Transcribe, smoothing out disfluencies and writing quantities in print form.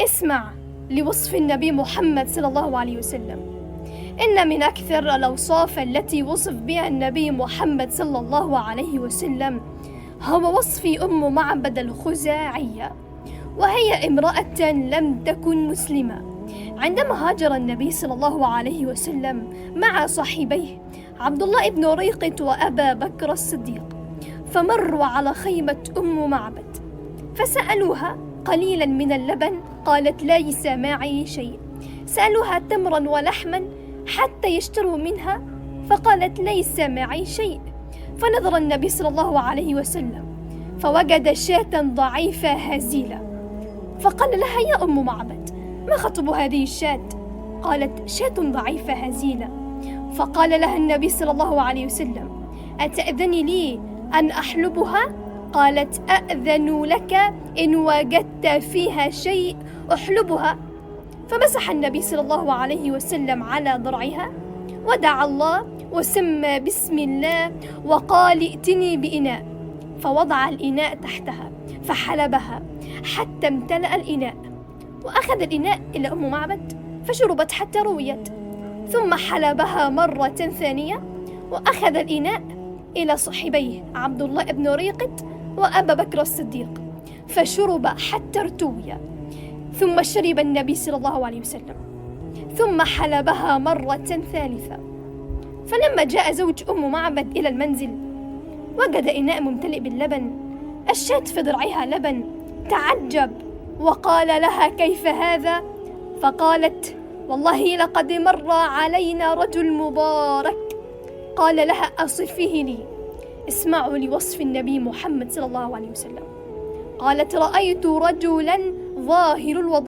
اسمع لوصف النبي محمد صلى الله عليه وسلم. إن من أكثر الأوصاف التي وصف بها النبي محمد صلى الله عليه وسلم هو وصف أم معبد الخزاعية، وهي امرأة لم تكن مسلمة. عندما هاجر النبي صلى الله عليه وسلم مع صاحبيه عبد الله بن ريقط وأبا بكر الصديق، فمروا على خيمة أم معبد فسألوها قليلا من اللبن، قالت ليس معي شيء. سألوها تمرا ولحما حتى يشتروا منها، فقالت ليس معي شيء. فنظر النبي صلى الله عليه وسلم فوجد شاة ضعيفة هزيلة، فقال لها يا أم معبد ما خطب هذه الشاة؟ قالت شاة ضعيفة هزيلة. فقال لها النبي صلى الله عليه وسلم أتأذني لي أن أحلبها؟ قالت أأذن لك إن وجدت فيها شيء أحلبها. فمسح النبي صلى الله عليه وسلم على ضرعها ودعا الله وسمى بسم الله وقال ائتني بإناء، فوضع الإناء تحتها فحلبها حتى امتلأ الإناء، وأخذ الإناء إلى أم معبد فشربت حتى رويت، ثم حلبها مرة ثانية وأخذ الإناء إلى صاحبيه عبد الله بن ريقط وأبا بكر الصديق فشرب حتى ارتوي، ثم شرب النبي صلى الله عليه وسلم، ثم حلبها مرة ثالثة. فلما جاء زوج أم معبد إلى المنزل وجد إناء ممتلئ باللبن، الشاة في ضرعها لبن، تعجب وقال لها كيف هذا؟ فقالت والله لقد مر علينا رجل مبارك. قال لها أصفيه لي. اسمعوا لوصف النبي محمد صلى الله عليه وسلم. قالت رأيت رجلا ظاهر الوضوء